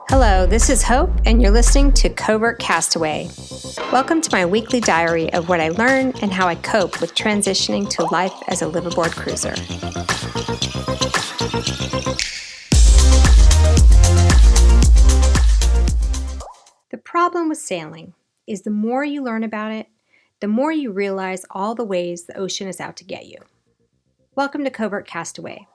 Hello, this is Hope, and you're listening to Covert Castaway. Welcome to my weekly diary of what I learn and how I cope with transitioning to life as a liveaboard cruiser. The problem with sailing is the more you learn about it, the more you realize all the ways the ocean is out to get you. Welcome to Covert Castaway.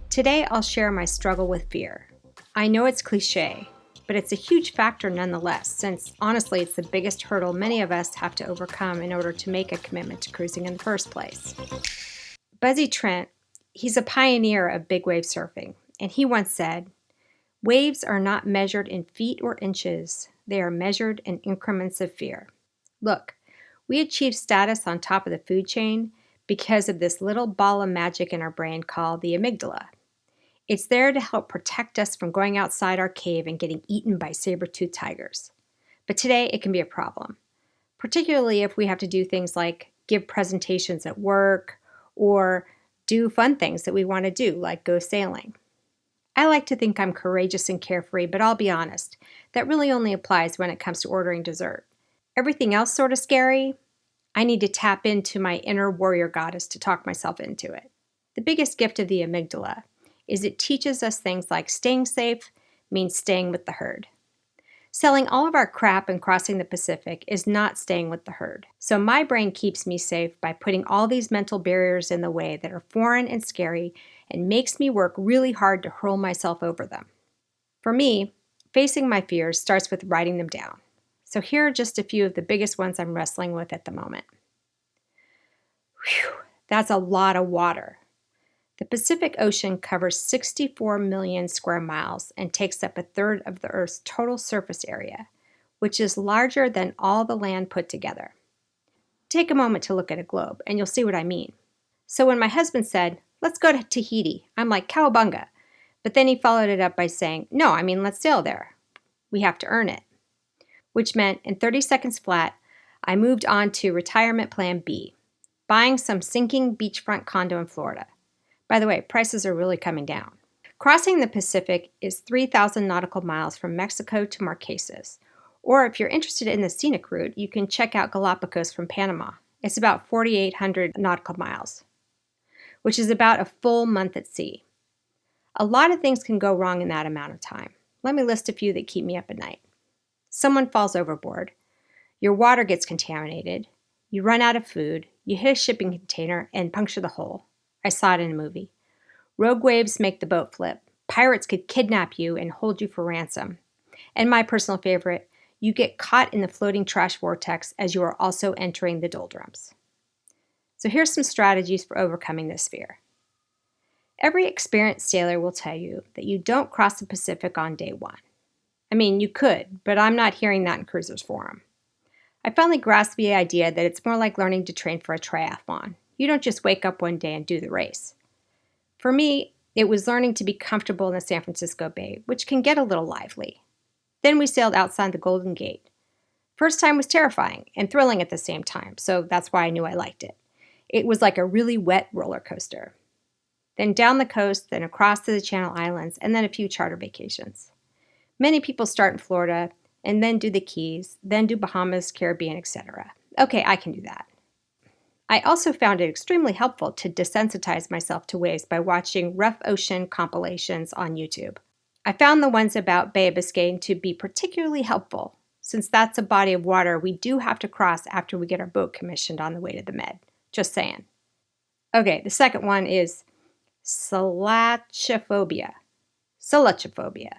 Today I'll share my struggle with fear. I know it's cliche, but it's a huge factor nonetheless, since honestly it's the biggest hurdle many of us have to overcome in order to make a commitment to cruising in the first place. Buzzy Trent, he's a pioneer of big wave surfing, and he once said, "Waves are not measured in feet or inches, they are measured in increments of fear." Look, we achieve status on top of the food chain because of this little ball of magic in our brain called the amygdala. It's there to help protect us from going outside our cave and getting eaten by saber-toothed tigers. But today it can be a problem, particularly if we have to do things like give presentations at work or do fun things that we want to do, like go sailing. I like to think I'm courageous and carefree, but I'll be honest, that really only applies when it comes to ordering dessert. Everything else sort of scary, I need to tap into my inner warrior goddess to talk myself into it. The biggest gift of the amygdala is it teaches us things like staying safe means staying with the herd. Selling all of our crap and crossing the Pacific is not staying with the herd. So my brain keeps me safe by putting all these mental barriers in the way that are foreign and scary and makes me work really hard to hurl myself over them. For me, facing my fears starts with writing them down. So here are just a few of the biggest ones I'm wrestling with at the moment. Whew, that's a lot of water. The Pacific Ocean covers 64 million square miles and takes up a third of the Earth's total surface area, which is larger than all the land put together. Take a moment to look at a globe, and you'll see what I mean. So when my husband said, "Let's go to Tahiti," I'm like, "Cowabunga." But then he followed it up by saying, "No, I mean, let's sail there. We have to earn it." Which meant in 30 seconds flat, I moved on to retirement plan B, buying some sinking beachfront condo in Florida. By the way, prices are really coming down. Crossing the Pacific is 3,000 nautical miles from Mexico to Marquesas. Or if you're interested in the scenic route, you can check out Galapagos from Panama. It's about 4,800 nautical miles, which is about a full month at sea. A lot of things can go wrong in that amount of time. Let me list a few that keep me up at night. Someone falls overboard. Your water gets contaminated. You run out of food. You hit a shipping container and puncture the hull. I saw it in a movie. Rogue waves make the boat flip. Pirates could kidnap you and hold you for ransom. And my personal favorite, you get caught in the floating trash vortex as you are also entering the doldrums. So here's some strategies for overcoming this fear. Every experienced sailor will tell you that you don't cross the Pacific on day one. I mean, you could, but I'm not hearing that in Cruisers Forum. I finally grasped the idea that it's more like learning to train for a triathlon. You don't just wake up one day and do the race. For me, it was learning to be comfortable in the San Francisco Bay, which can get a little lively. Then we sailed outside the Golden Gate. First time was terrifying and thrilling at the same time, so that's why I knew I liked it. It was like a really wet roller coaster. Then down the coast, then across to the Channel Islands, and then a few charter vacations. Many people start in Florida, and then do the Keys, then do Bahamas, Caribbean, etc. Okay, I can do that. I also found it extremely helpful to desensitize myself to waves by watching rough ocean compilations on YouTube. I found the ones about Bay of Biscayne to be particularly helpful, since that's a body of water we do have to cross after we get our boat commissioned on the way to the Med. Just saying. Okay, the second one is salachophobia. Salacophobia.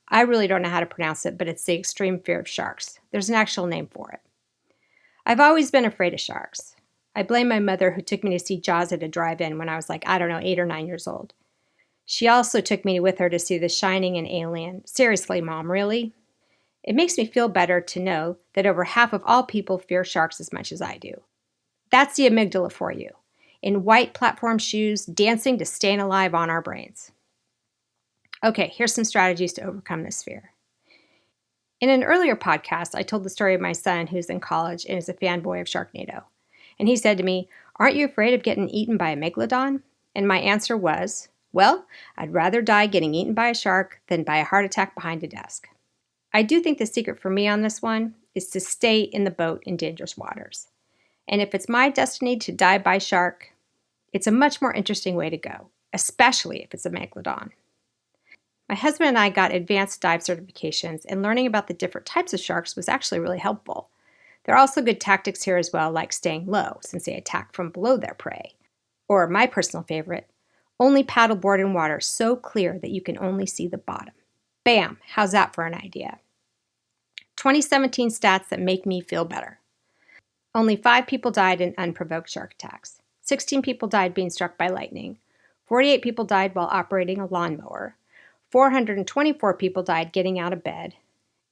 I really don't know how to pronounce it, but it's the extreme fear of sharks. There's an actual name for it. I've always been afraid of sharks. I blame my mother who took me to see Jaws at a drive-in when I was 8 or 9 years old. She also took me with her to see The Shining and Alien. Seriously, Mom, really? It makes me feel better to know that over half of all people fear sharks as much as I do. That's the amygdala for you, in white platform shoes, dancing to staying alive on our brains. Okay, here's some strategies to overcome this fear. In an earlier podcast, I told the story of my son who's in college and is a fanboy of Sharknado. And he said to me, "Aren't you afraid of getting eaten by a megalodon?" And my answer was, well, I'd rather die getting eaten by a shark than by a heart attack behind a desk. I do think the secret for me on this one is to stay in the boat in dangerous waters. And if it's my destiny to die by shark, it's a much more interesting way to go, especially if it's a megalodon. My husband and I got advanced dive certifications, and learning about the different types of sharks was actually really helpful. There are also good tactics here as well, like staying low, since they attack from below their prey. Or my personal favorite, only paddleboard in water so clear that you can only see the bottom. Bam! How's that for an idea? 2017 stats that make me feel better. Only 5 people died in unprovoked shark attacks. 16 people died being struck by lightning. 48 people died while operating a lawnmower. 424 people died getting out of bed.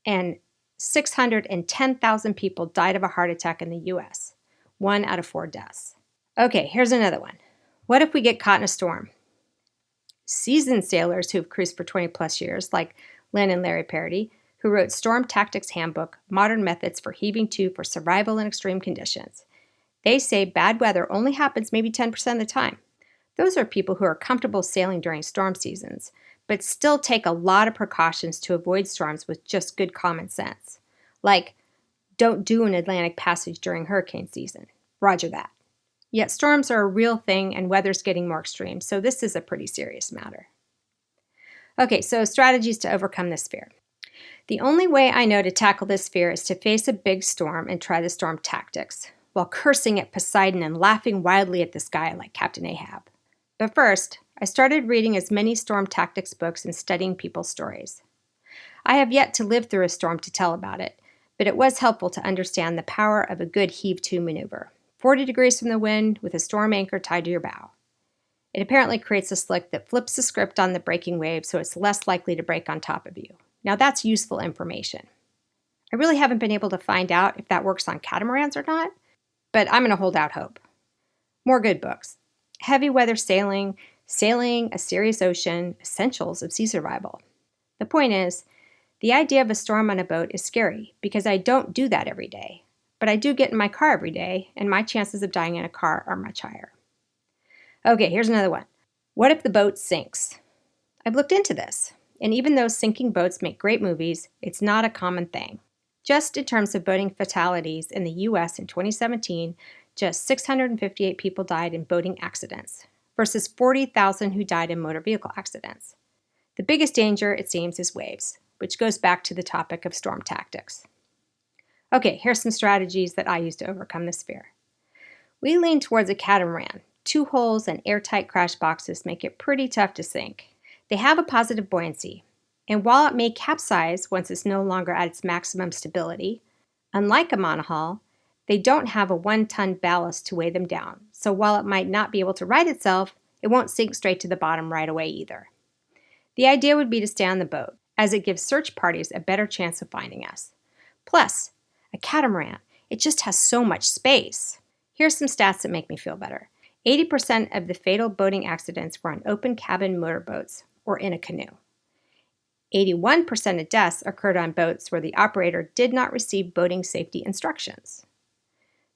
And 610,000 people died of a heart attack in the US. 1 out of 4 deaths. Okay, here's another one. What if we get caught in a storm? Seasoned sailors who've cruised for 20 plus years, like Lynn and Larry Parody, who wrote Storm Tactics Handbook, Modern Methods for Heaving To for Survival in Extreme Conditions. They say bad weather only happens maybe 10% of the time. Those are people who are comfortable sailing during storm seasons, but still take a lot of precautions to avoid storms with just good common sense. Like, don't do an Atlantic passage during hurricane season. Roger that. Yet storms are a real thing and weather's getting more extreme, so this is a pretty serious matter. Okay, so strategies to overcome this fear. The only way I know to tackle this fear is to face a big storm and try the storm tactics, while cursing at Poseidon and laughing wildly at the sky like Captain Ahab. But first, I started reading as many storm tactics books and studying people's stories. I have yet to live through a storm to tell about it, but it was helpful to understand the power of a good heave-to maneuver, 40 degrees from the wind with a storm anchor tied to your bow. It apparently creates a slick that flips the script on the breaking wave so it's less likely to break on top of you. Now that's useful information. I really haven't been able to find out if that works on catamarans or not, but I'm going to hold out hope. More good books. Heavy Weather Sailing, Sailing a Serious Ocean, Essentials of Sea Survival. The point is, the idea of a storm on a boat is scary because I don't do that every day, but I do get in my car every day, and my chances of dying in a car are much higher. Okay, here's another one. What if the boat sinks? I've looked into this. And even though sinking boats make great movies, it's not a common thing. Just in terms of boating fatalities in the US in 2017, just 658 people died in boating accidents, versus 40,000 who died in motor vehicle accidents. The biggest danger, it seems, is waves, which goes back to the topic of storm tactics. Okay, here's some strategies that I use to overcome this fear. We lean towards a catamaran. 2 holes and airtight crash boxes make it pretty tough to sink. They have a positive buoyancy, and while it may capsize once it's no longer at its maximum stability, unlike a monohull, they don't have a 1-ton ballast to weigh them down, so while it might not be able to right itself, it won't sink straight to the bottom right away either. The idea would be to stay on the boat, as it gives search parties a better chance of finding us. Plus, a catamaran, it just has so much space. Here's some stats that make me feel better. 80% of the fatal boating accidents were on open cabin motorboats, or in a canoe. 81% of deaths occurred on boats where the operator did not receive boating safety instructions.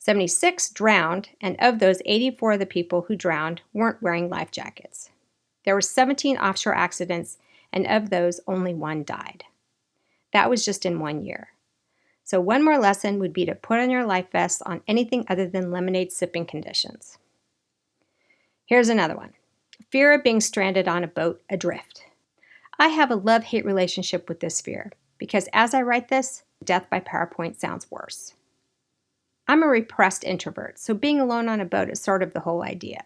76 drowned, and of those, 84 of the people who drowned weren't wearing life jackets. There were 17 offshore accidents, and of those, only 1 died. That was just in 1 year. So one more lesson would be to put on your life vest on anything other than lemonade sipping conditions. Here's another one. Fear of being stranded on a boat adrift. I have a love-hate relationship with this fear because as I write this, death by PowerPoint sounds worse. I'm a repressed introvert, so being alone on a boat is sort of the whole idea,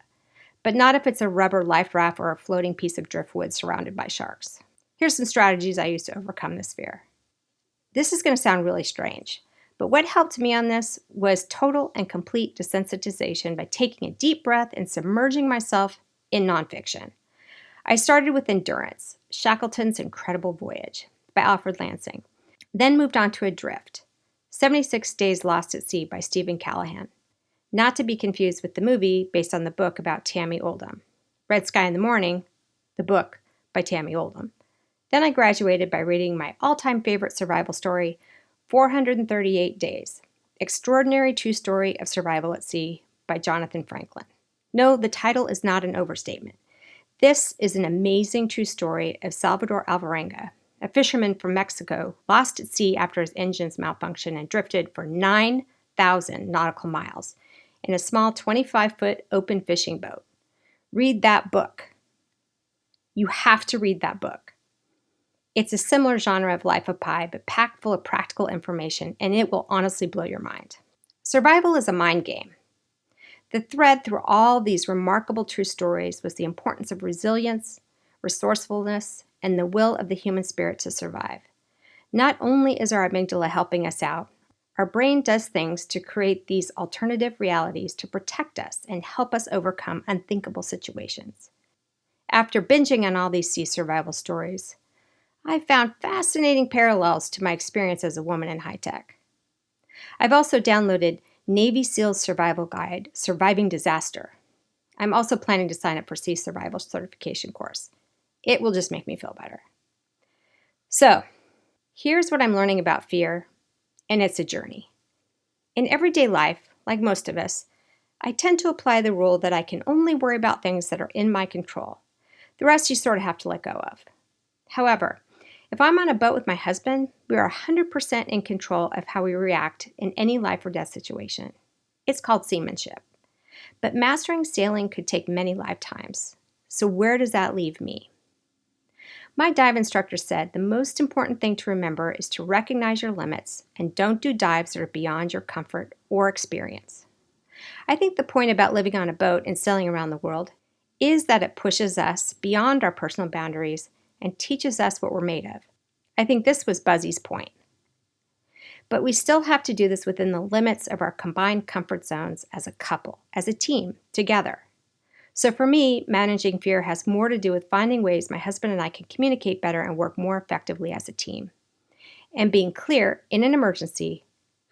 but not if it's a rubber life raft or a floating piece of driftwood surrounded by sharks. Here's some strategies I use to overcome this fear. This is going to sound really strange, but what helped me on this was total and complete desensitization by taking a deep breath and submerging myself in nonfiction. I started with Endurance, Shackleton's Incredible Voyage by Alfred Lansing, then moved on to Adrift, 76 Days Lost at Sea by Stephen Callahan, not to be confused with the movie based on the book about Tammy Oldham, Red Sky in the Morning, the book by Tammy Oldham. Then I graduated by reading my all-time favorite survival story, 438 Days, Extraordinary True Story of Survival at Sea by Jonathan Franklin. No, the title is not an overstatement. This is an amazing true story of Salvador Alvarenga, a fisherman from Mexico lost at sea after his engines malfunctioned and drifted for 9,000 nautical miles in a small 25-foot open fishing boat. Read that book. You have to read that book. It's a similar genre of Life of Pi, but packed full of practical information, and it will honestly blow your mind. Survival is a mind game. The thread through all these remarkable true stories was the importance of resilience, resourcefulness, and the will of the human spirit to survive. Not only is our amygdala helping us out, our brain does things to create these alternative realities to protect us and help us overcome unthinkable situations. After binging on all these sea survival stories, I found fascinating parallels to my experience as a woman in high tech. I've also downloaded Navy SEALs Survival Guide, Surviving Disaster. I'm also planning to sign up for Sea Survival Certification course. It will just make me feel better. So, here's what I'm learning about fear, and it's a journey. In everyday life, like most of us, I tend to apply the rule that I can only worry about things that are in my control. The rest you sort of have to let go of. However, if I'm on a boat with my husband, we are 100% in control of how we react in any life or death situation. It's called seamanship. But mastering sailing could take many lifetimes. So where does that leave me? My dive instructor said the most important thing to remember is to recognize your limits and don't do dives that are beyond your comfort or experience. I think the point about living on a boat and sailing around the world is that it pushes us beyond our personal boundaries and teaches us what we're made of. I think this was Buzzy's point. But we still have to do this within the limits of our combined comfort zones as a couple, as a team, together. So for me, managing fear has more to do with finding ways my husband and I can communicate better and work more effectively as a team. And being clear, in an emergency,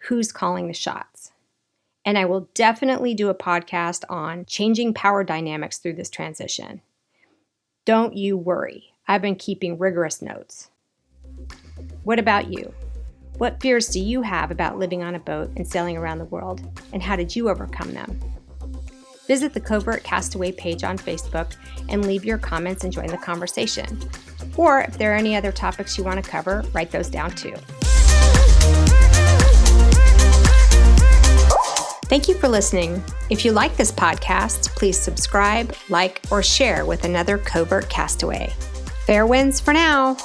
who's calling the shots. And I will definitely do a podcast on changing power dynamics through this transition. Don't you worry. I've been keeping rigorous notes. What about you? What fears do you have about living on a boat and sailing around the world, and how did you overcome them? Visit the Covert Castaway page on Facebook and leave your comments and join the conversation. Or if there are any other topics you want to cover, write those down too. Thank you for listening. If you like this podcast, please subscribe, like, or share with another Covert Castaway. Fair winds for now.